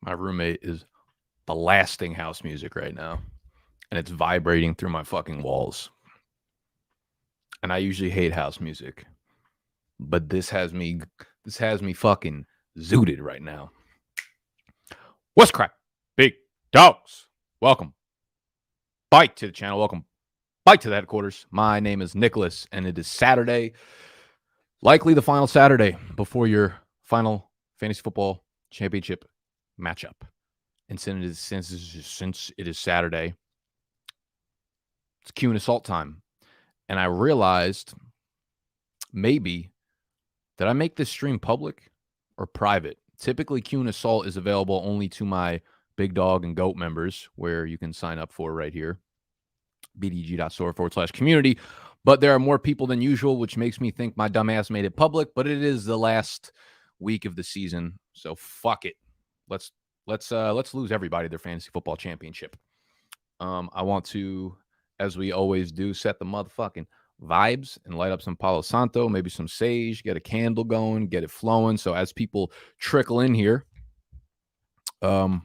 My roommate is blasting house music right now, and it's vibrating through my fucking walls. And I usually hate house music, but this has me fucking zooted right now. What's crap, big dogs? Welcome, bike to the channel. Welcome, bike to the headquarters. My name is Nicholas, and it is Saturday, likely the final Saturday before your final fantasy football championship matchup. And since it is Saturday, it's Q&Assault time. And I realized maybe, did I make this stream public or private? Typically, Q&Assault is available only to my Big Dog and Goat members, where you can sign up for right here, bdge.store/community. But there are more people than usual, which makes me think my dumbass made it public. But it is the last week of the season, so fuck it. Let's lose everybody their fantasy football championship. I want to, as we always do, set the motherfucking vibes and light up some Palo Santo, maybe some sage, get a candle going, get it flowing. So as people trickle in here, we can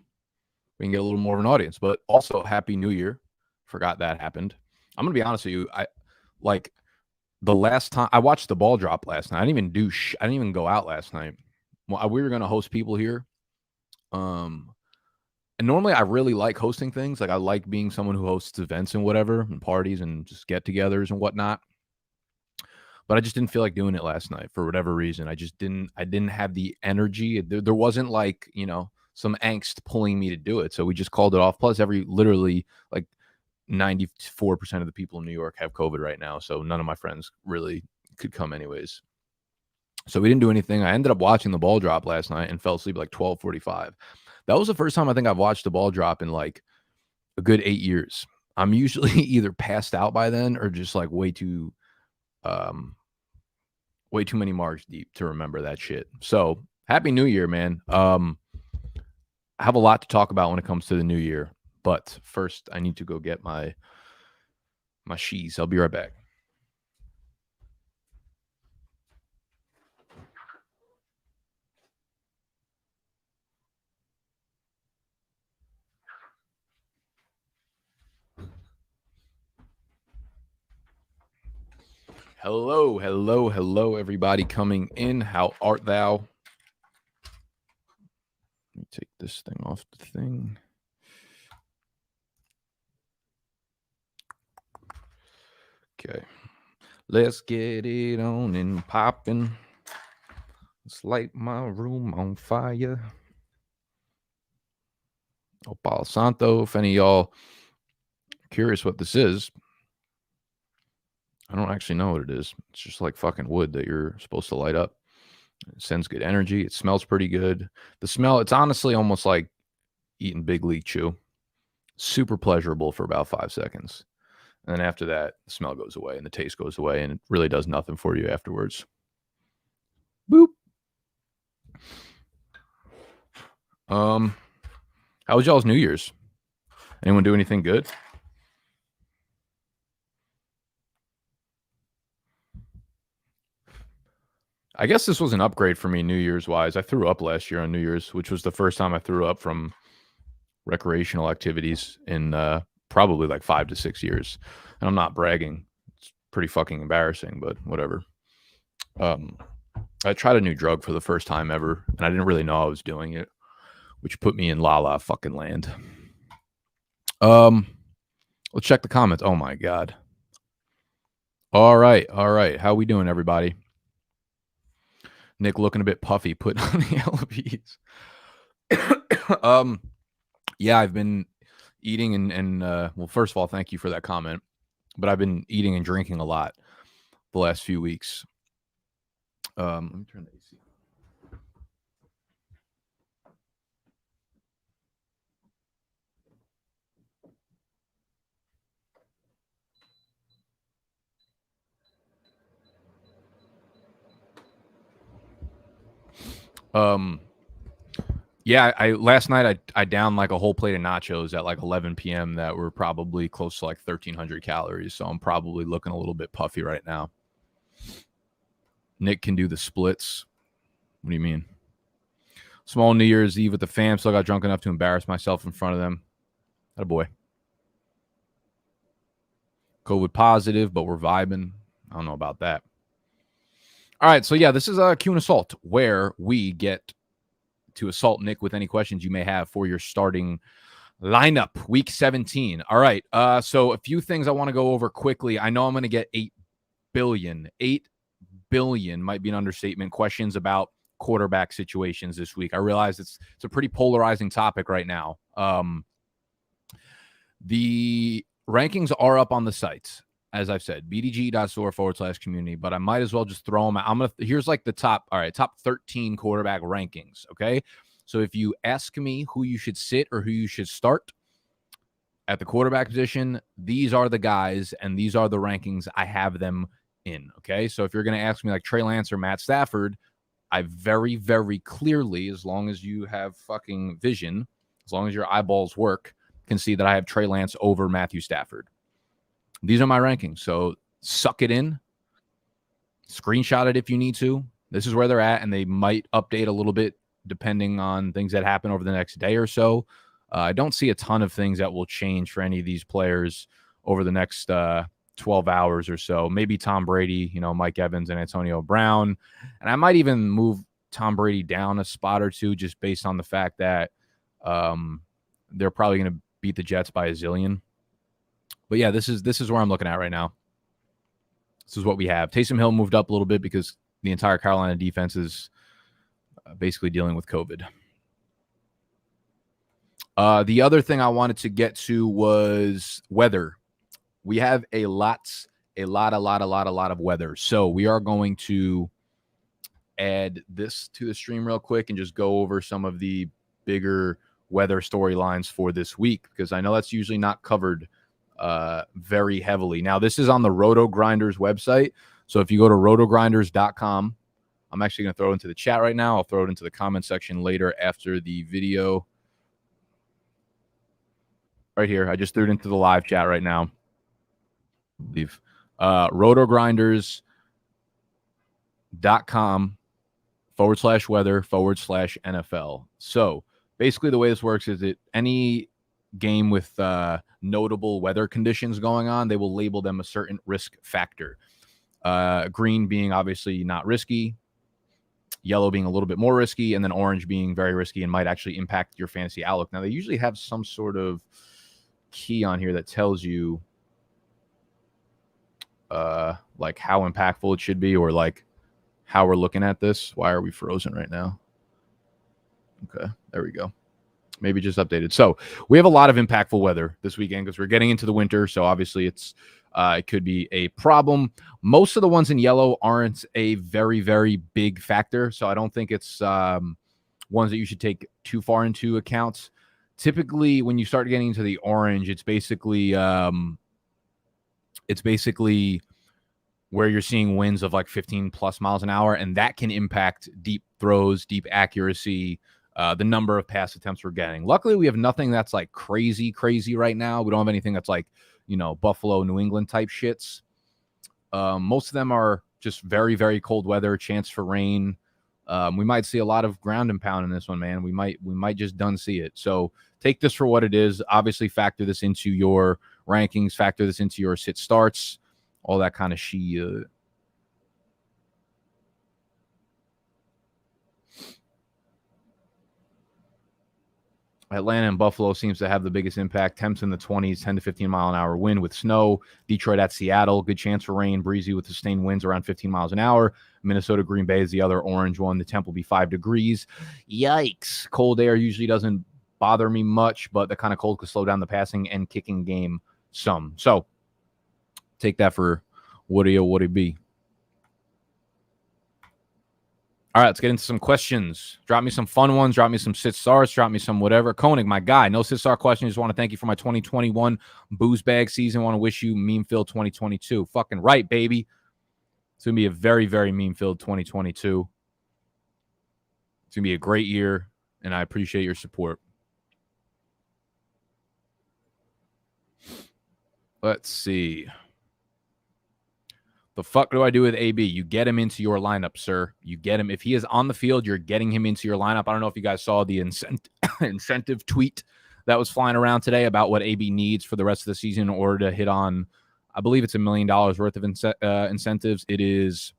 get a little more of an audience. But also, Happy New Year. Forgot that happened. I'm gonna be honest with you. The last time I watched the ball drop last night, I didn't even go out last night. Well, we were gonna host people here. And normally I really like hosting things. Like, I like being someone who hosts events and whatever, and parties and just get-togethers and whatnot. But I just didn't feel like doing it last night for whatever reason. I didn't have the energy. There wasn't like, some angst pulling me to do it. So we just called it off. Plus, literally like 94% of the people in New York have COVID right now. So none of my friends really could come anyways. So we didn't do anything. I ended up watching the ball drop last night and fell asleep at like 12:45. That was the first time I think I've watched the ball drop in like a good 8 years. I'm usually either passed out by then or just like way too many marks deep to remember that shit. So Happy New Year, man. I have a lot to talk about when it comes to the new year, but first I need to go get my shees. I'll be right back. Hello, everybody coming in. How art thou? Let me take this thing off the thing. Okay. Let's get it on and popping. Let's light my room on fire. Oh, Palo Santo. If any of y'all curious what this is, I don't actually know what it is. It's just like fucking wood that you're supposed to light up. It sends good energy. It smells pretty good. The smell, it's honestly almost like eating Big League Chew. Super pleasurable for about 5 seconds. And then after that, the smell goes away and the taste goes away, and it really does nothing for you afterwards. Boop. How was y'all's New Year's? Anyone do anything good? I guess this was an upgrade for me New Year's wise. I threw up last year on New Year's, which was the first time I threw up from recreational activities in probably like 5 to 6 years. And I'm not bragging. It's pretty fucking embarrassing, but whatever. I tried a new drug for the first time ever, and I didn't really know I was doing it, which put me in la fucking land. Let's check the comments. Oh my God. All right. How we doing, everybody? Nick looking a bit puffy, putting on the LBs. Yeah, I've been eating and well, first of all, thank you for that comment. But I've been eating and drinking a lot the last few weeks. Let me turn the AC. Yeah, last night I downed like a whole plate of nachos at like 11 p.m. that were probably close to like 1,300 calories. So I'm probably looking a little bit puffy right now. Nick can do the splits. What do you mean? Small New Year's Eve with the fam. Still got drunk enough to embarrass myself in front of them. Attaboy. COVID positive, but we're vibing. I don't know about that. All right, so yeah, this is a Q&Assault where we get to assault Nick with any questions you may have for your starting lineup, week 17. All right, so a few things I want to go over quickly. I know I'm going to get 8 billion might be an understatement, questions about quarterback situations this week. I realize it's a pretty polarizing topic right now. The rankings are up on the sites, as I've said, bdge.store/community, but I might as well just throw them out. Here's like the top 13 quarterback rankings, okay? So if you ask me who you should sit or who you should start at the quarterback position, these are the guys and these are the rankings I have them in, okay? So if you're going to ask me like Trey Lance or Matt Stafford, I very, very clearly, as long as you have fucking vision, as long as your eyeballs work, can see that I have Trey Lance over Matthew Stafford. These are my rankings. So suck it in. Screenshot it if you need to. This is where they're at, and they might update a little bit depending on things that happen over the next day or so. I don't see a ton of things that will change for any of these players over the next 12 hours or so. Maybe Tom Brady, Mike Evans and Antonio Brown. And I might even move Tom Brady down a spot or two just based on the fact that they're probably going to beat the Jets by a zillion. But yeah, this is where I'm looking at right now. This is what we have. Taysom Hill moved up a little bit because the entire Carolina defense is basically dealing with COVID. The other thing I wanted to get to was weather. We have a lot of weather. So we are going to add this to the stream real quick and just go over some of the bigger weather storylines for this week, because I know that's usually not covered very heavily. Now, this is on the Roto Grinders website. So if you go to rotogrinders.com, I'm actually going to throw it into the chat right now. I'll throw it into the comment section later after the video. Right here. I just threw it into the live chat right now. Leave. rotogrinders.com/weather/NFL. So basically the way this works is that any game with notable weather conditions going on, they will label them a certain risk factor. Green being obviously not risky, yellow being a little bit more risky, and then orange being very risky and might actually impact your fantasy outlook. Now, they usually have some sort of key on here that tells you like how impactful it should be, or like how we're looking at this. Why are we frozen right now? Okay, there we go. Maybe just updated. So we have a lot of impactful weather this weekend because we're getting into the winter. So obviously it could be a problem. Most of the ones in yellow aren't a very, very big factor. So I don't think it's ones that you should take too far into account. Typically, when you start getting into the orange, it's basically where you're seeing winds of like 15 plus miles an hour, and that can impact deep throws, deep accuracy, the number of pass attempts we're getting. Luckily, we have nothing that's like crazy right now. We don't have anything that's like, Buffalo, New England type shits. Most of them are just very, very cold weather, chance for rain. We might see a lot of ground and pound in this one, man. We might just done see it. So take this for what it is. Obviously, factor this into your rankings, factor this into your sit starts, all that kind of shit. Atlanta and Buffalo seems to have the biggest impact. Temps in the 20s, 10 to 15 mile an hour wind with snow. Detroit at Seattle, good chance for rain, breezy with sustained winds around 15 miles an hour. Minnesota, Green Bay is the other orange one. The temp will be 5 degrees. Yikes. Cold air usually doesn't bother me much, but the kind of cold could slow down the passing and kicking game some. So take that for what it be. All right, let's get into some questions. Drop me some fun ones. Drop me some sit stars. Drop me some whatever. Koenig, my guy, no sit star question. Just want to thank you for my 2021 booze bag season. Want to wish you meme-filled 2022. Fucking right, baby. It's going to be a very, very meme-filled 2022. It's going to be a great year, and I appreciate your support. Let's see. The fuck do I do with AB? You get him into your lineup, sir. You get him. If he is on the field, you're getting him into your lineup. I don't know if you guys saw the incentive tweet that was flying around today about what AB needs for the rest of the season in order to hit on, I believe it's $1 million worth of incentives. It is,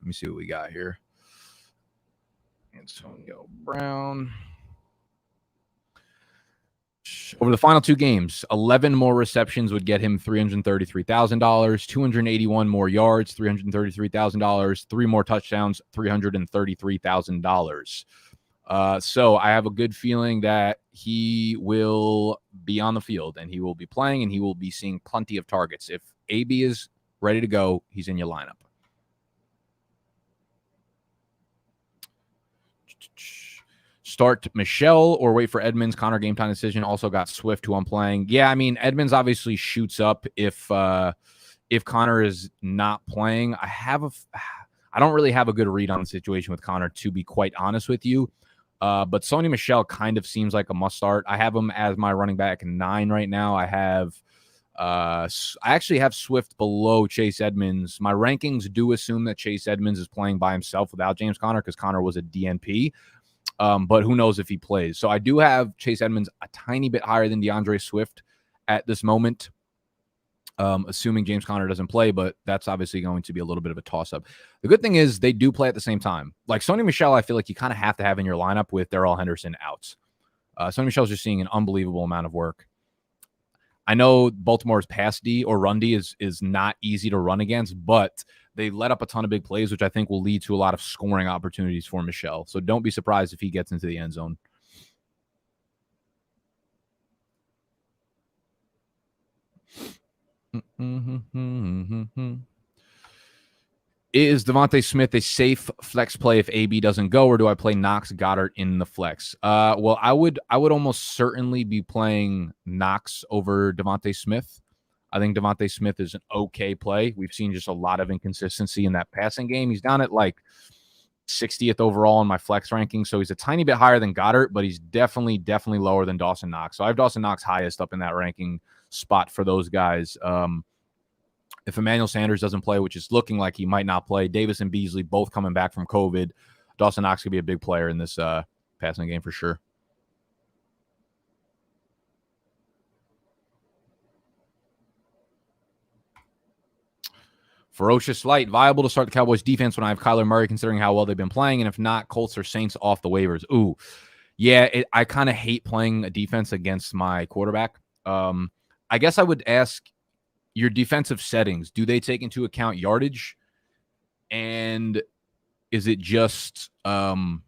let me see what we got here. Antonio Brown. Over the final 2 games, 11 more receptions would get him $333,000, 281 more yards, $333,000, 3 more touchdowns, $333,000. So I have a good feeling that he will be on the field and he will be playing and he will be seeing plenty of targets. If AB is ready to go, he's in your lineup. Start Michelle or wait for Edmonds. Connor game time decision. Also got Swift, who I'm playing. Yeah, I mean, Edmonds obviously shoots up if Connor is not playing. I don't really have a good read on the situation with Connor, to be quite honest with you. But Sony Michel kind of seems like a must start. I have him as my running back 9 right now. I actually have Swift below Chase Edmonds. My rankings do assume that Chase Edmonds is playing by himself without James Conner because Connor was a DNP. But who knows if he plays. So I do have Chase Edmonds a tiny bit higher than DeAndre Swift at this moment, assuming James Conner doesn't play, but that's obviously going to be a little bit of a toss-up. The good thing is they do play at the same time. Like Sony Michel, I feel like you kind of have to have in your lineup with Darrell Henderson out. Sony Michel's just seeing an unbelievable amount of work. I know Baltimore's pass D or run D is not easy to run against, but they let up a ton of big plays, which I think will lead to a lot of scoring opportunities for Michel. So don't be surprised if he gets into the end zone. Is Devontae Smith a safe flex play if AB doesn't go, or do I play Knox Goddard in the flex? Well, I would almost certainly be playing Knox over Devontae Smith. I think Devontae Smith is an okay play. We've seen just a lot of inconsistency in that passing game. He's down at like 60th overall in my flex ranking, so he's a tiny bit higher than Goddard, but he's definitely lower than Dawson Knox. So I have Dawson Knox highest up in that ranking spot for those guys. If Emmanuel Sanders doesn't play, which is looking like he might not play, Davis and Beasley both coming back from COVID, Dawson Knox could be a big player in this passing game for sure. Ferocious Light, viable to start the Cowboys defense when I have Kyler Murray, considering how well they've been playing, and if not, Colts or Saints off the waivers. Ooh, yeah, I kind of hate playing a defense against my quarterback. I guess I would ask your defensive settings. Do they take into account yardage? And is it just do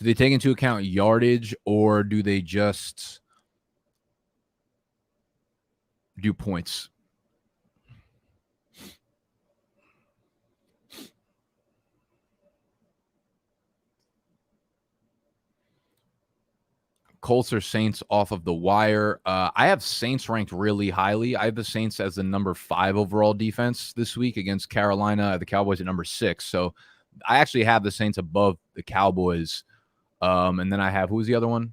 they take into account yardage, or do they just do points? Colts or Saints off of the wire. I have Saints ranked really highly. I have the Saints as the number 5 overall defense this week against Carolina. The Cowboys at number 6. So I actually have the Saints above the Cowboys. And then I have, who's the other one?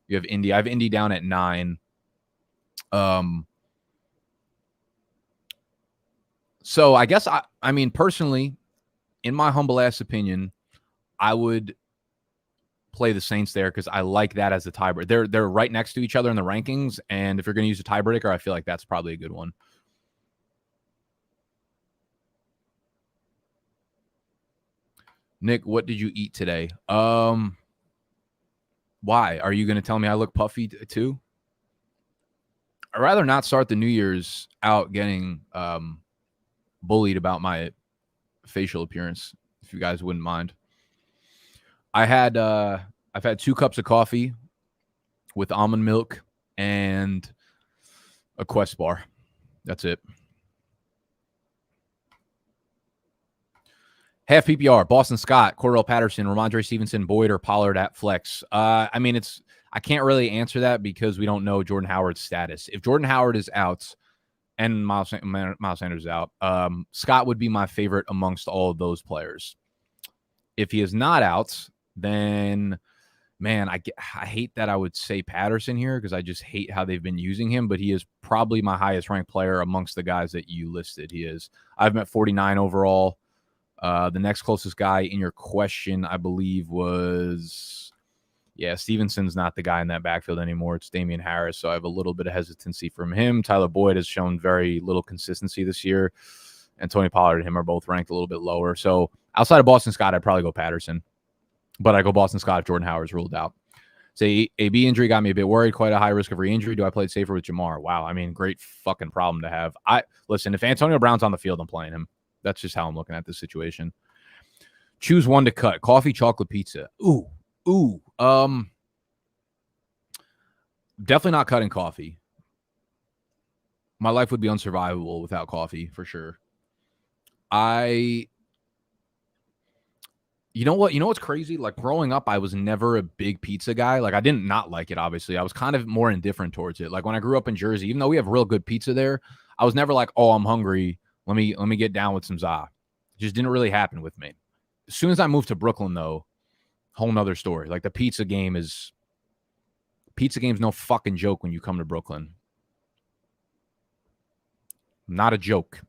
You have Indy. I have Indy down at 9. So I guess, I mean, personally, in my humble ass opinion, I would play the Saints there because I like that as a tiebreaker. They're right next to each other in the rankings, and if you're going to use a tiebreaker, I feel like that's probably a good one. Nick, what did you eat today? Why? Are you going to tell me I look puffy too? I'd rather not start the New Year's out getting bullied about my facial appearance, if you guys wouldn't mind. I've had 2 cups of coffee with almond milk and a Quest bar. That's it. Half PPR, Boston Scott, Cordell Patterson, Ramondre Stevenson, Boyd, or Pollard at flex. I mean, I can't really answer that because we don't know Jordan Howard's status. If Jordan Howard is out and Miles Sanders is out, Scott would be my favorite amongst all of those players. If he is not out, then Man, I hate that I would say Patterson here because I just hate how they've been using him, but he is probably my highest ranked player amongst the guys that you listed. He is. I've met 49 overall. The next closest guy in your question, I believe, was Stevenson's not the guy in that backfield anymore. It's Damian Harris, so I have a little bit of hesitancy from him. Tyler Boyd has shown very little consistency this year, and Tony Pollard and him are both ranked a little bit lower. So outside of Boston Scott, I'd probably go Patterson. But I go Boston Scott if Jordan Howard's ruled out. Say AB injury got me a bit worried. Quite a high risk of re-injury. Do I play it safer with Jamar? Wow, I mean, great fucking problem to have. Listen, if Antonio Brown's on the field, I'm playing him. That's just how I'm looking at this situation. Choose one to cut: coffee, chocolate, pizza. Ooh. Definitely not cutting coffee. My life would be unsurvivable without coffee for sure. You know what? You know what's crazy? Like growing up, I was never a big pizza guy. Like I didn't not like it, obviously. I was kind of more indifferent towards it. Like when I grew up in Jersey, even though we have real good pizza there, I was never like, oh, I'm hungry. Let me get down with some za. It just didn't really happen with me. As soon as I moved to Brooklyn, though, whole nother story. Like the pizza game's no fucking joke when you come to Brooklyn. Not a joke.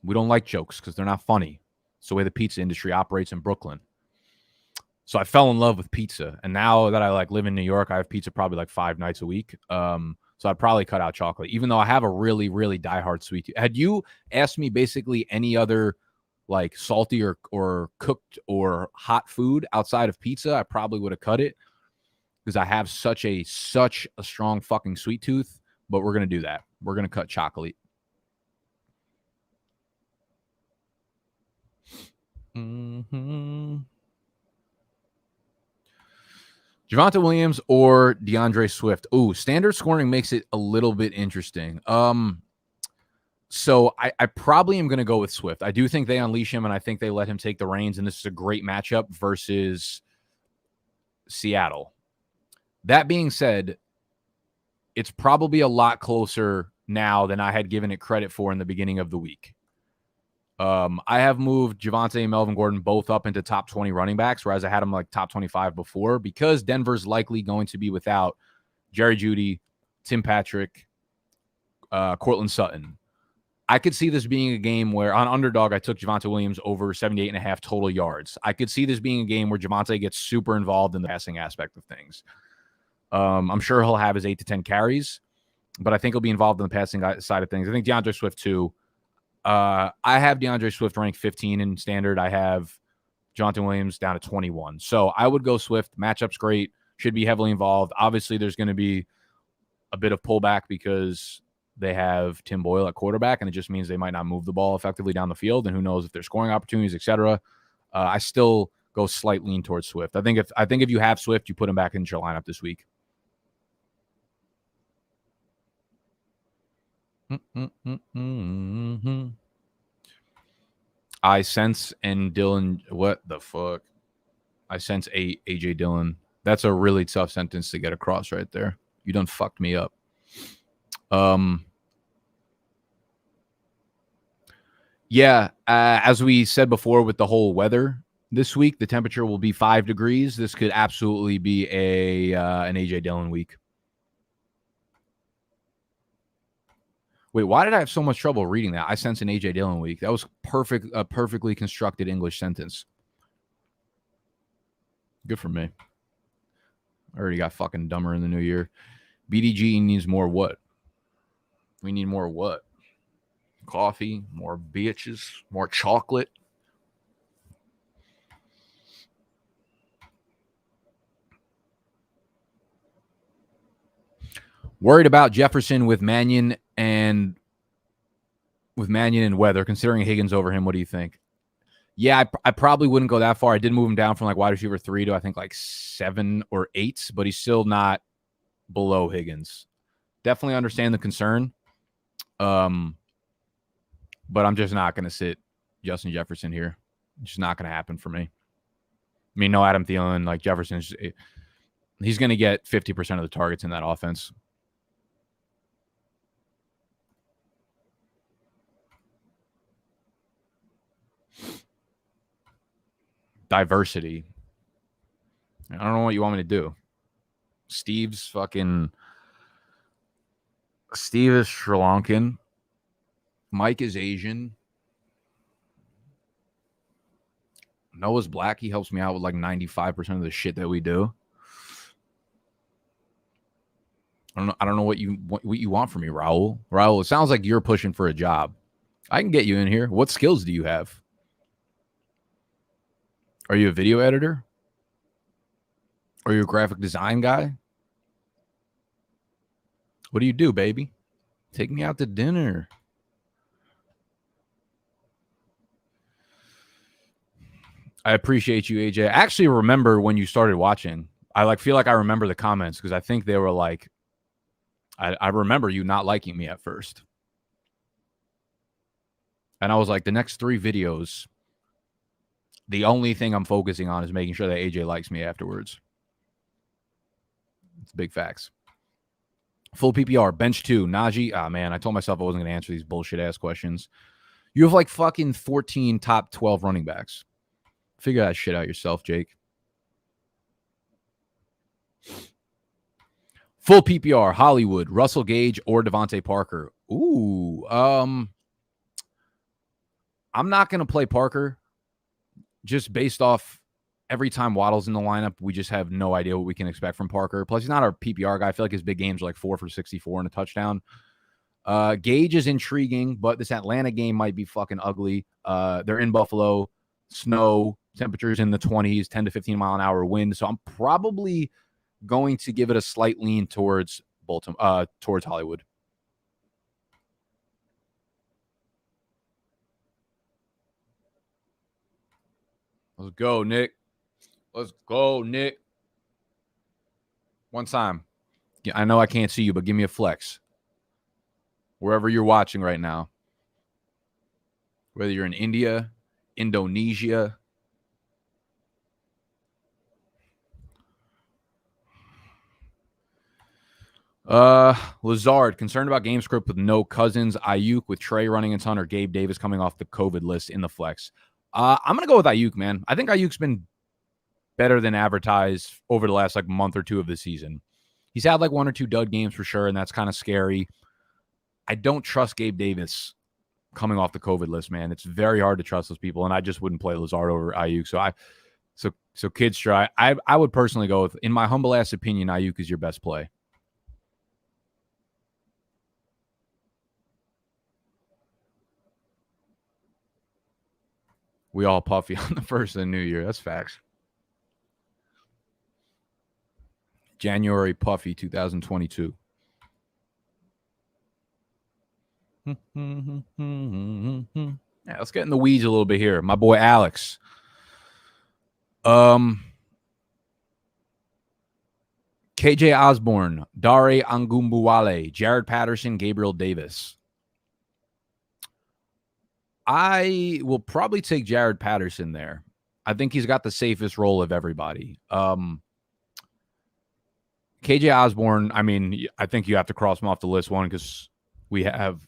We don't like jokes because they're not funny. It's the way the pizza industry operates in Brooklyn. So I fell in love with pizza. And now that I like live in New York, I have pizza probably like 5 nights a week. So I'd probably cut out chocolate, even though I have a really, really diehard sweet tooth. Had you asked me basically any other like salty or cooked or hot food outside of pizza, I probably would have cut it because I have such a strong fucking sweet tooth. But we're going to do that. We're going to cut chocolate. Javonte Williams or DeAndre Swift? Ooh, standard scoring makes it a little bit interesting. So I probably am going to go with Swift. I do think they unleash him, and I think they let him take the reins, and this is a great matchup versus Seattle. That being said, it's probably a lot closer now than I had given it credit for in the beginning of the week. I have moved Javonte and Melvin Gordon both up into top 20 running backs, whereas I had them like top 25 before, because Denver's likely going to be without Jerry Jeudy, Tim Patrick, Cortland Sutton. I could see this being a game where on underdog, I took Javonte Williams over 78.5 total yards. I could see this being a game where Javonte gets super involved in the passing aspect of things. I'm sure he'll have his 8 to 10 carries, but I think he'll be involved in the passing side of things. I think DeAndre Swift too. I have DeAndre Swift ranked 15 in standard. I have Jonathan Williams down at 21. So I would go Swift. Matchup's great. Should be heavily involved. Obviously, there's going to be a bit of pullback because they have Tim Boyle at quarterback, and it just means they might not move the ball effectively down the field. And who knows if there's scoring opportunities, etc. I still go slight lean towards Swift. I think if you have Swift, you put him back into your lineup this week. I sense and Dylan, what the fuck? I sense AJ Dillon. That's a really tough sentence to get across right there. You done fucked me up. As we said before with the whole weather this week, the temperature will be 5 degrees. This could absolutely be an AJ Dillon week. Wait, why did I have so much trouble reading that? I sense an AJ Dillon week. That was a perfectly constructed English sentence. Good for me. I already got fucking dumber in the new year. BDGE needs more what? We need more what? Coffee, more bitches, more chocolate. Worried about Jefferson with Mannion and weather, considering Higgins over him. What do you think? Yeah, I probably wouldn't go that far. I did move him down from like wide receiver 3 to I think like 7 or 8, but he's still not below Higgins. Definitely understand the concern. But I'm just not going to sit Justin Jefferson here. It's just not going to happen for me. I mean, no Adam Thielen, like Jefferson's, he's going to get 50% of the targets in that offense. Diversity. I don't know what you want me to do. Steve is Sri Lankan. Mike is Asian. Noah's black. He helps me out with like 95% of the shit that we do. I don't know what you want from me, Raul. Raul, it sounds like you're pushing for a job. I can get you in here. What skills do you have? Are you a video editor? Are you a graphic design guy? What do you do, baby? Take me out to dinner. I appreciate you, AJ. I actually remember when you started watching. I feel like I remember the comments because I think they were like, I remember you not liking me at first. And I was like, the next 3 videos, the only thing I'm focusing on is making sure that AJ likes me afterwards. It's big facts. Full PPR, bench 2, Najee. Ah, man, I told myself I wasn't going to answer these bullshit-ass questions. You have like fucking 14 top 12 running backs. Figure that shit out yourself, Jake. Full PPR, Hollywood, Russell Gage, or Devontae Parker. Ooh, I'm not going to play Parker just based off every time Waddle's in the lineup. We just have no idea what we can expect from Parker. Plus, he's not our PPR guy. I feel like his big games are like 4 for 64 and a touchdown. Gage is intriguing, but this Atlanta game might be fucking ugly. They're in Buffalo, snow, temperatures in the 20s, 10 to 15 mile an hour wind. So I'm probably going to give it a slight lean towards Baltimore, towards Hollywood. Let's go, Nick. Let's go, Nick. One time. Yeah, I know I can't see you, but give me a flex. Wherever you're watching right now. Whether you're in India, Indonesia. Lazard, concerned about game script with no Cousins, Ayuk with Trey running a ton, or Gabe Davis coming off the COVID list in the flex. I'm going to go with Ayuk, man. I think Ayuk's been better than advertised over the last like month or 2 of the season. He's had like 1 or 2 dud games for sure, and that's kind of scary. I don't trust Gabe Davis coming off the COVID list, man. It's very hard to trust those people, and I just wouldn't play Lazard over Ayuk. So Kidstra, I would personally go with, in my humble ass opinion, Ayuk is your best play. We all puffy on the first of the new year. That's facts. January puffy 2022. Yeah, let's get in the weeds a little bit here. My boy Alex. KJ Osborne, Dare Angumbuwale, Jared Patterson, Gabriel Davis. I will probably take Jared Patterson there. I think he's got the safest role of everybody. KJ Osborne, I mean, I think you have to cross him off the list, one, because we have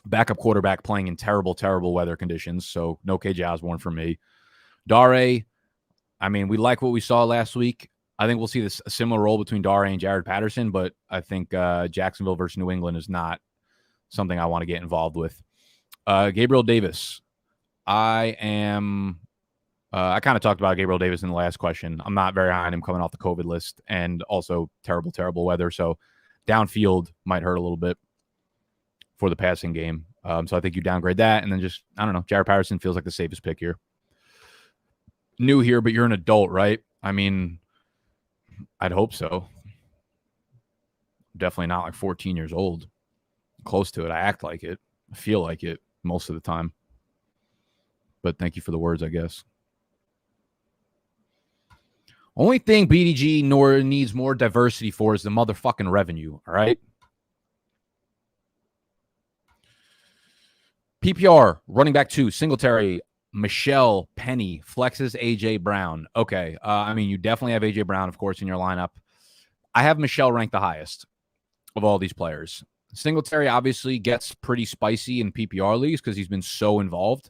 backup quarterback playing in terrible, terrible weather conditions. So no KJ Osborne for me. Dare, I mean, we like what we saw last week. I think we'll see a similar role between Dare and Jared Patterson, but I think Jacksonville versus New England is not something I want to get involved with. Gabriel Davis. I kind of talked about Gabriel Davis in the last question. I'm not very high on him coming off the COVID list, and also terrible, terrible weather. So downfield might hurt a little bit for the passing game. So I think you downgrade that, and then just, I don't know, Jared Patterson feels like the safest pick here. New here, but you're an adult, right? I mean, I'd hope so. Definitely not like 14 years old. Close to it. I act like it. I feel like it most of the time. But thank you for the words, I guess. Only thing BDGE needs more diversity for is the motherfucking revenue, all right? PPR, running back 2, Singletary, Michelle, Penny, flexes, A.J. Brown. Okay, I mean, you definitely have A.J. Brown, of course, in your lineup. I have Michelle ranked the highest of all these players. Singletary obviously gets pretty spicy in PPR leagues because he's been so involved.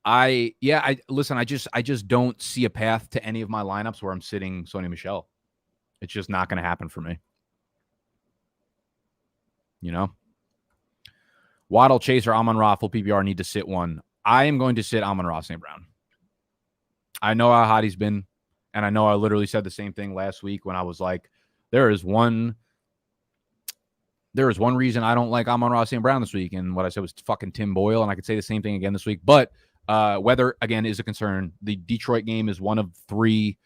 Listen, I just don't see a path to any of my lineups where I'm sitting Sony Michel. It's just not going to happen for me. You know? Waddle, Chase, or Amon-Ra full PPR need to sit one. I am going to sit Amon-Ra St. Brown. I know how hot he's been, and I know I literally said the same thing last week when I was like, there is one reason I don't like Amon-Ra St. Brown this week, and what I said was fucking Tim Boyle, and I could say the same thing again this week. But weather, again, is a concern. The Detroit game is one of 3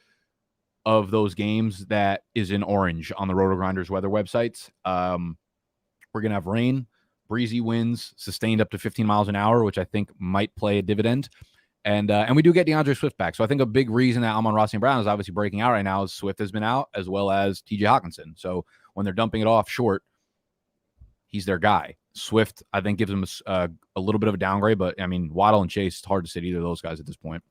of those games that is in orange on the Roto Grinders weather websites. We're going to have rain, breezy winds, sustained up to 15 miles an hour, which I think might play a dividend. And we do get DeAndre Swift back. So I think a big reason that Amon-Ra St. Brown is obviously breaking out right now is Swift has been out, as well as TJ Hawkinson. So when they're dumping it off short, he's their guy. Swift, I think, gives him a little bit of a downgrade. But, I mean, Waddle and Chase, it's hard to sit either of those guys at this point.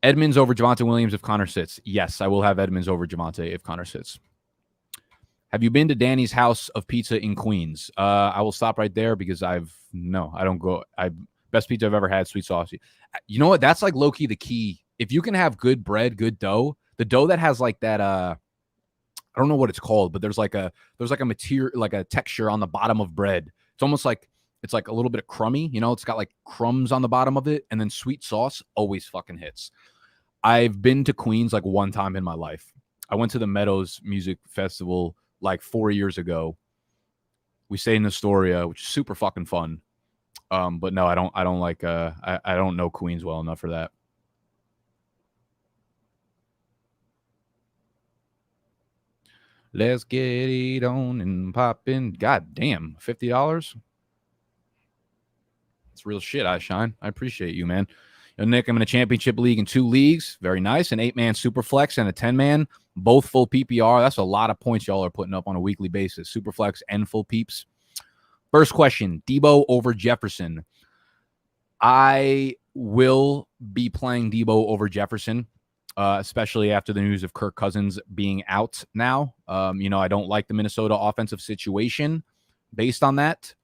Edmonds over Javonte Williams if Connor sits. Yes, I will have Edmonds over Javonte if Connor sits. Have you been to Danny's House of Pizza in Queens? I will stop right there because I don't go. Best pizza I've ever had, sweet sauce. You know what? That's like low-key the key. If you can have good bread, good dough, the dough that has like that, I don't know what it's called, but there's like a material, like a texture on the bottom of bread. It's almost like, it's like a little bit of crummy, you know, it's got like crumbs on the bottom of it, and then sweet sauce always fucking hits. I've been to Queens like one time in my life. I went to the Meadows Music Festival like 4 years ago. We stayed in Astoria, which is super fucking fun. But no, I don't like, I don't know Queens well enough for that. Let's get it on and poppin'. God damn, $50? It's real shit, I shine. I appreciate you, man. Nick, I'm in a championship league in 2 leagues. Very nice. An 8-man super flex and a 10-man, both full PPR. That's a lot of points y'all are putting up on a weekly basis. Super flex and full peeps. First question, Debo over Jefferson. I will be playing Debo over Jefferson, especially after the news of Kirk Cousins being out now. I don't like the Minnesota offensive situation based on that.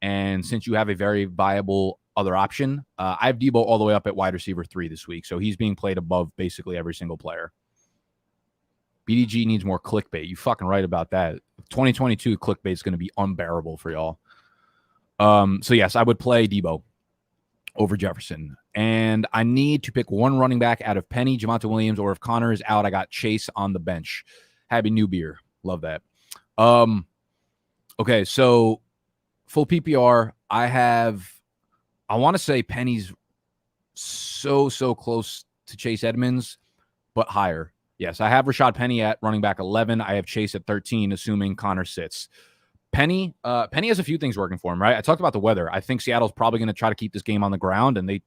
And since you have a very viable other option, I have Debo all the way up at wide receiver 3 this week. So he's being played above basically every single player. BDG needs more clickbait. You fucking right about that. 2022 clickbait is going to be unbearable for y'all. So yes, I would play Debo over Jefferson. And I need to pick one running back out of Penny, Javonte Williams, or if Connor is out, I got Chase on the bench. Happy New Beer. Love that. Okay, so full PPR, I want to say Penny's so close to Chase Edmonds, but higher. Yes, I have Rashad Penny at running back 11. I have Chase at 13, assuming Connor sits. Penny has a few things working for him, right? I talked about the weather. I think Seattle's probably going to try to keep this game on the ground, and it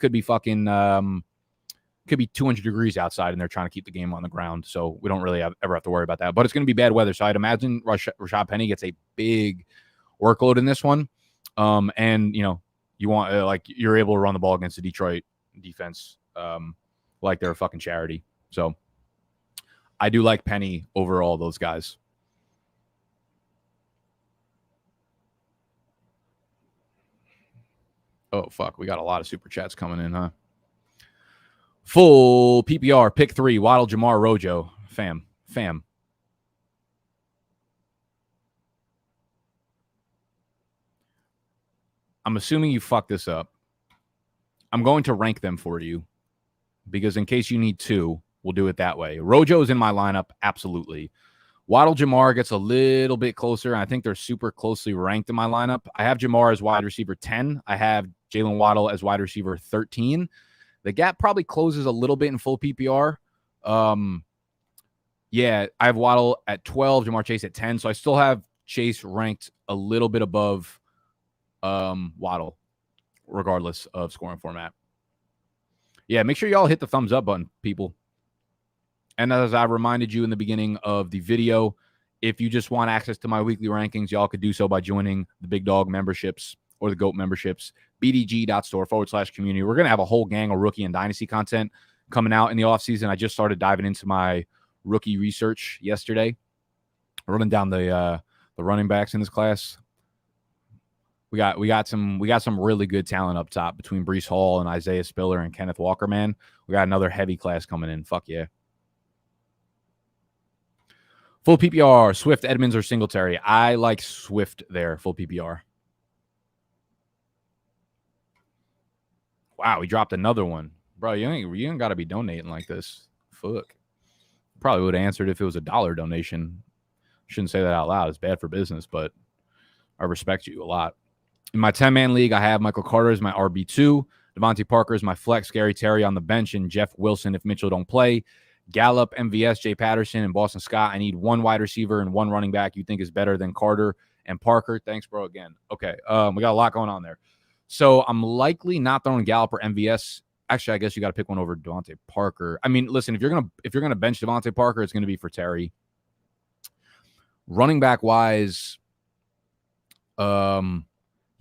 could be fucking, could be 200 degrees outside, and they're trying to keep the game on the ground, so we don't really ever have to worry about that. But it's going to be bad weather, so I'd imagine Rashad Penny gets a big workload in this one, and you want you're able to run the ball against the Detroit defense, like they're a fucking charity. So I do like Penny over all those guys. Oh, fuck. We got a lot of super chats coming in, huh? Full PPR, pick 3, Waddle, Jamar, Rojo. Fam. I'm assuming you fucked this up. I'm going to rank them for you because in case you need 2, we'll do it that way. Rojo is in my lineup, absolutely. Waddle, Jamar gets a little bit closer. I think they're super closely ranked in my lineup. I have Jamar as wide receiver 10. I have Jalen Waddle as wide receiver 13. The gap probably closes a little bit in full PPR. Yeah, I have Waddle at 12, Jamar Chase at 10. So I still have Chase ranked a little bit above Waddle, regardless of scoring format. Yeah, make sure y'all hit the thumbs up button, people. And as I reminded you in the beginning of the video, if you just want access to my weekly rankings, y'all could do so by joining the Big Dog memberships or the GOAT memberships, bdg.store/community. We're going to have a whole gang of rookie and dynasty content coming out in the offseason. I just started diving into my rookie research yesterday, running down the running backs in this class. We got some really good talent up top between Breece Hall and Isaiah Spiller and Kenneth Walker, man. We got another heavy class coming in. Fuck yeah. Full PPR, Swift, Edmonds, or Singletary. I like Swift there, full PPR. Wow, he dropped another one. Bro, you ain't got to be donating like this. Fuck. Probably would have answered if it was a $1 donation. Shouldn't say that out loud. It's bad for business, but I respect you a lot. In my 10-man league, I have Michael Carter as my RB2. Devontae Parker is my flex. Gary Terry on the bench, and Jeff Wilson if Mitchell don't play. Gallup, MVS, Jay Patterson, and Boston Scott. I need one wide receiver and one running back you think is better than Carter and Parker. Thanks, bro, again. Okay, we got a lot going on there. So I'm likely not throwing Gallup or MVS. Actually, I guess you got to pick one over Devontae Parker. I mean, listen, if you're gonna bench Devontae Parker, it's gonna be for Terry. Running back wise,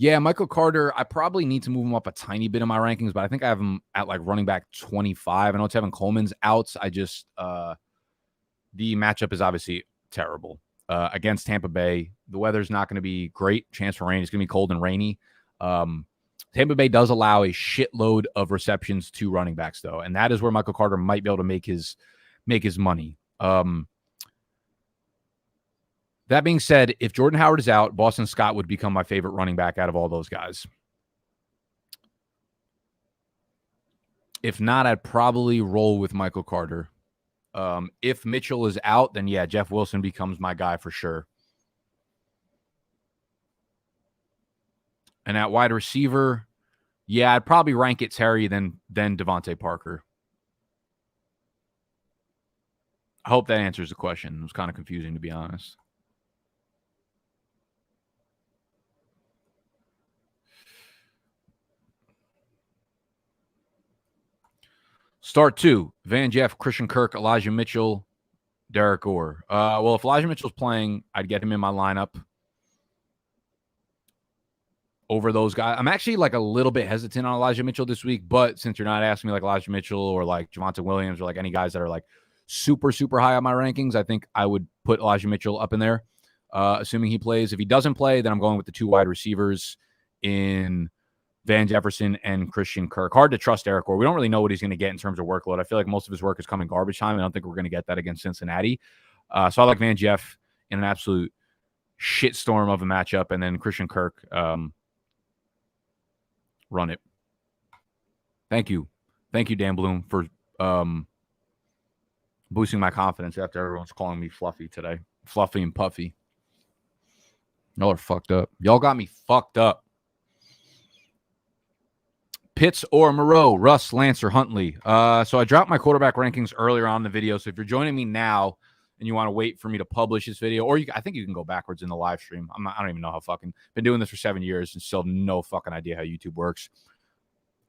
yeah, Michael Carter, I probably need to move him up a tiny bit in my rankings, but I think I have him at like running back 25. I know Tevin Coleman's out. I just the matchup is obviously terrible against Tampa Bay. The weather's not going to be great. Chance for rain. It's going to be cold and rainy. Tampa Bay does allow a shitload of receptions to running backs, though, and that is where Michael Carter might be able to make his money. That being said, if Jordan Howard is out, Boston Scott would become my favorite running back out of all those guys. If not, I'd probably roll with Michael Carter. If Mitchell is out, then yeah, Jeff Wilson becomes my guy for sure. And at wide receiver, yeah, I'd probably rank it Terry then Devontae Parker. I hope that answers the question. It was kind of confusing, to be honest. Start 2, Van Jeff, Christian Kirk, Elijah Mitchell, Derek Orr. Well, if Elijah Mitchell's playing, I'd get him in my lineup over those guys. I'm actually like a little bit hesitant on Elijah Mitchell this week, but since you're not asking me like Elijah Mitchell or like Javonte Williams or like any guys that are like super, super high on my rankings, I think I would put Elijah Mitchell up in there, assuming he plays. If he doesn't play, then I'm going with the 2 wide receivers in Van Jefferson and Christian Kirk. Hard to trust Derek Orr. We don't really know what he's going to get in terms of workload. I feel like most of his work is coming garbage time. I don't think we're going to get that against Cincinnati. So I like Van Jeff in an absolute shitstorm of a matchup, and then Christian Kirk, run it. Thank you, Dan Bloom, for boosting my confidence after everyone's calling me fluffy today. Fluffy and puffy. Y'all are fucked up. Y'all got me fucked up. Pitts or Moreau, Russ, Lance, or Huntley. So I dropped my quarterback rankings earlier on in the video. So if you're joining me now and you want to wait for me to publish this video, or I think you can go backwards in the live stream. I don't even know how been doing this for 7 years and still no fucking idea how YouTube works.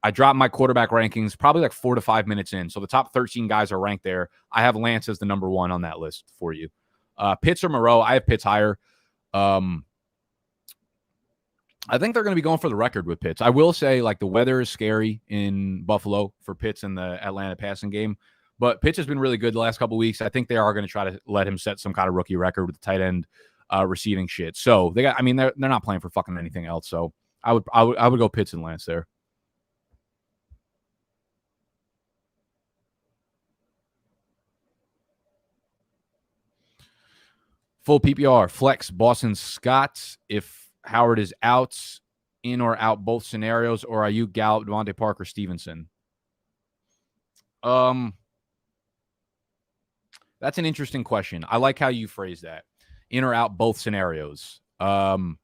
I dropped my quarterback rankings probably like 4 to 5 minutes in. So the top 13 guys are ranked there. I have Lance as the number 1 on that list for you. Pitts or Moreau, I have Pitts higher. I think they're going to be going for the record with Pitts. I will say, like, the weather is scary in Buffalo for Pitts in the Atlanta passing game, but Pitts has been really good the last couple of weeks. I think they are going to try to let him set some kind of rookie record with the tight end receiving shit. So they're not playing for fucking anything else. So I would go Pitts and Lance there. Full PPR, flex, Boston Scott. If Howard is out, in or out both scenarios, or are you Gallup, Devontae Parker, Stevenson? That's an interesting question. I like how you phrase that. In or out both scenarios. Oh,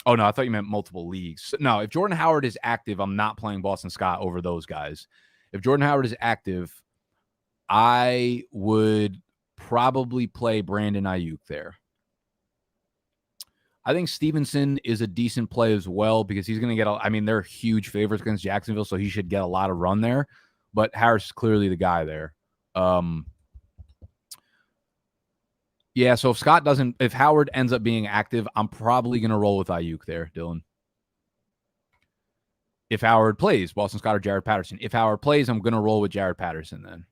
no, I thought you meant multiple leagues. No, if Jordan Howard is active, I'm not playing Boston Scott over those guys. If Jordan Howard is active, I would probably play Brandon Ayuk there. I think Stevenson is a decent play as well because he's going to get they're huge favorites against Jacksonville, so he should get a lot of run there. But Harris is clearly the guy there. Yeah, so if Howard ends up being active, I'm probably going to roll with Ayuk there, Dylan. If Howard plays, Boston Scott or Jared Patterson. If Howard plays, I'm going to roll with Jared Patterson then.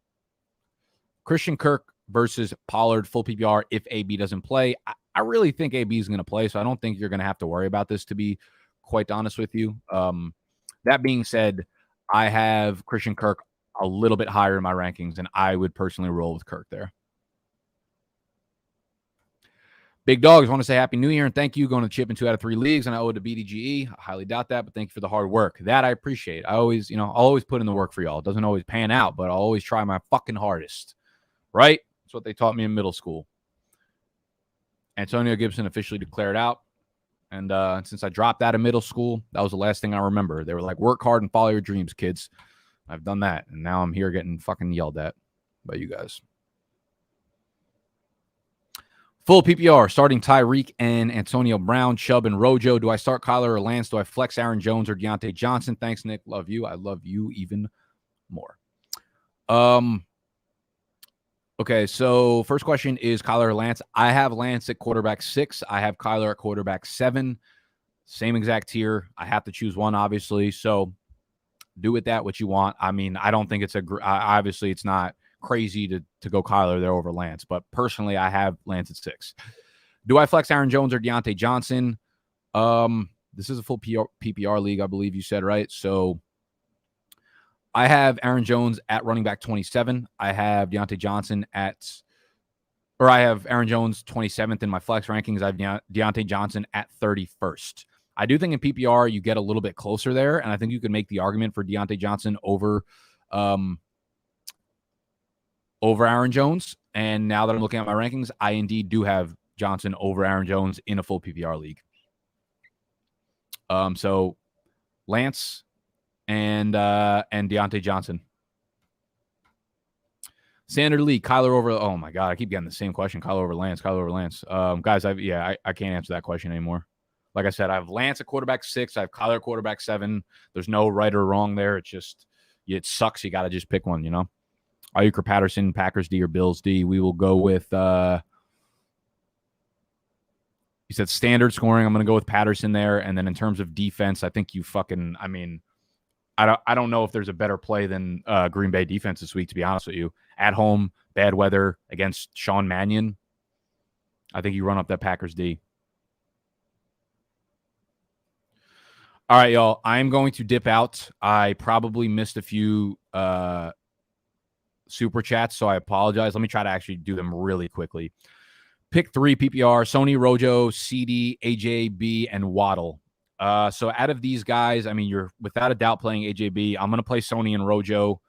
Christian Kirk versus Pollard, full PPR if AB doesn't play. I really think AB is going to play, so I don't think you're going to have to worry about this, to be quite honest with you. That being said, I have Christian Kirk a little bit higher in my rankings, and I would personally roll with Kirk there. Big Dogs want to say Happy New Year and thank you. Going to chip in 2 out of 3 leagues, and I owe it to BDGE. I highly doubt that, but thank you for the hard work. That I appreciate. I'll always put in the work for y'all. It doesn't always pan out, but I'll always try my fucking hardest. Right? That's what they taught me in middle school. Antonio Gibson officially declared out. And since I dropped out of middle school, that was the last thing I remember. They were like, work hard and follow your dreams, kids. I've done that. And now I'm here getting fucking yelled at by you guys. Full PPR, starting Tyreek and Antonio Brown, Chubb and Rojo. Do I start Kyler or Lance? Do I flex Aaron Jones or Deontay Johnson? Thanks, Nick. Love you. I love you even more. Okay, so first question is Kyler or Lance. I have Lance at quarterback 6. I have Kyler at quarterback 7. Same exact tier. I have to choose one, obviously. So do with that what you want. I mean, I don't think it's obviously it's not crazy to go Kyler there over Lance, but personally, I have Lance at 6. Do I flex Aaron Jones or Deontay Johnson? This is a full PPR league, I believe you said, right? So I have Aaron Jones at running back 27. I have Deontay Johnson I have Aaron Jones 27th in my flex rankings. I have Deontay Johnson at 31st. I do think in PPR you get a little bit closer there, and I think you can make the argument for Deontay Johnson over Aaron Jones. And now that I'm looking at my rankings, I indeed do have Johnson over Aaron Jones in a full PPR league. So Lance and Deontay Johnson. Sander Lee, Kyler over. Oh my God, I keep getting the same question. Kyler over Lance. Guys, I can't answer that question anymore. Like I said, I have Lance at quarterback 6. I have Kyler at quarterback 7. There's no right or wrong there. It's just it sucks. You got to just pick one, you know. Ayuk or Patterson, Packers D or Bills D. We will go with. You said standard scoring. I'm going to go with Patterson there, and then in terms of defense, I think you fucking. I mean, I don't know if there's a better play than Green Bay defense this week. To be honest with you, at home, bad weather against Sean Mannion. I think you run up that Packers D. All right, y'all. I'm going to dip out. I probably missed a few super chats, so I apologize. Let me try to actually do them really quickly. Pick 3 PPR: Sony, Rojo, CD, AJB, and Waddle. So out of these guys, I mean, you're without a doubt playing AJB. I'm going to play Sony and Rojo.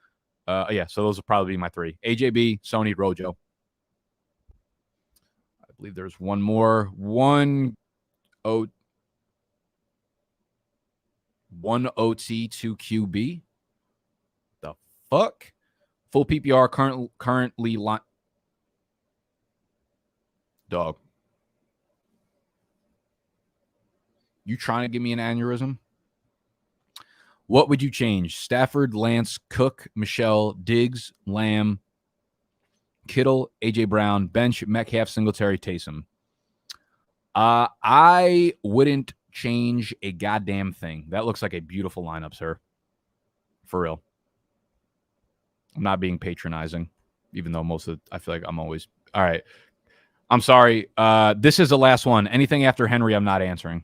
So those will probably be my 3. AJB, Sony, Rojo. I believe there's one more. One OT, 2 QB. The fuck? Full PPR currently line. Dog. You trying to give me an aneurysm? What would you change? Stafford, Lance, Cook, Michelle, Diggs, Lamb, Kittle, AJ Brown, bench, Metcalf, Singletary, Taysom. I wouldn't change a goddamn thing. That looks like a beautiful lineup, sir. For real. I'm not being patronizing, even though I feel like I'm always. All right. I'm sorry. This is the last one. Anything after Henry, I'm not answering.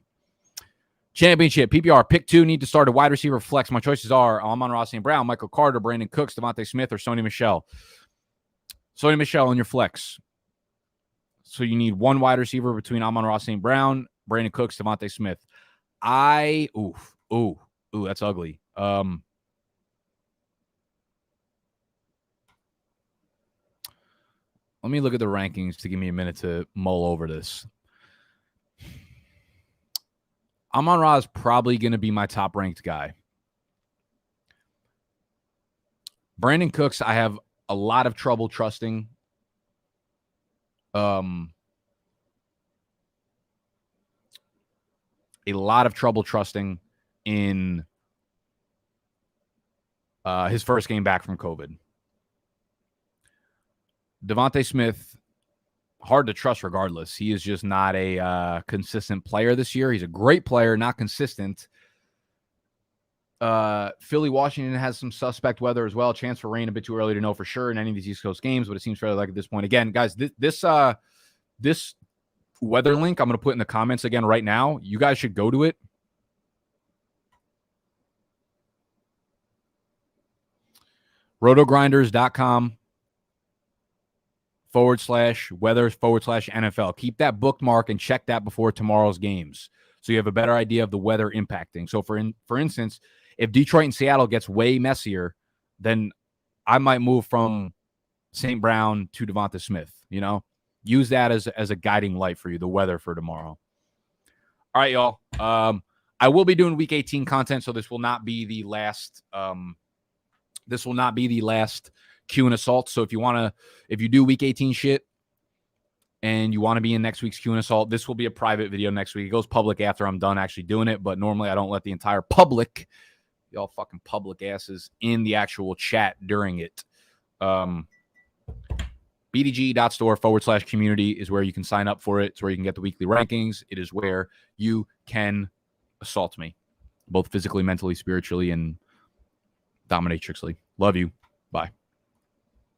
Championship, PPR, pick 2, need to start a wide receiver flex. My choices are Amon-Ra St. Brown, Michael Carter, Brandon Cooks, Devontae Smith, or Sony Michel. Sony Michel on your flex. So you need one wide receiver between Amon-Ra St. Brown, Brandon Cooks, Devontae Smith. Ooh, that's ugly. Let me look at the rankings to give me a minute to mull over this. Amon-Ra is probably going to be my top-ranked guy. Brandon Cooks, I have a lot of trouble trusting. A lot of trouble trusting in his first game back from COVID. Devontae Smith, hard to trust regardless. He is just not a consistent player this year. He's a great player, not consistent. Philly, Washington has some suspect weather as well. Chance for rain a bit too early to know for sure in any of these East Coast games, but it seems fairly like at this point. Again, guys, this weather link I'm going to put in the comments again right now. You guys should go to it. rotogrinders.com /weather/NFL. Keep that bookmark and check that before tomorrow's games, so you have a better idea of the weather impacting. So for instance, if Detroit and Seattle gets way messier, then I might move from St. Brown to Devonta Smith. Use that as a guiding light for you, the weather for tomorrow. All right, y'all. I will be doing Week 18 content, so this will not be the last. Q&Assault. So if you do Week 18 shit and you want to be in next week's Q&Assault, this will be a private video next week. It goes public after I'm done actually doing it, but normally I don't let the entire public, y'all fucking public asses, in the actual chat during it. BDGE.store/community is where you can sign up for it. It's where you can get the weekly rankings. It is where you can assault me, both physically, mentally, spiritually, and dominatrixly. Love you. Bye.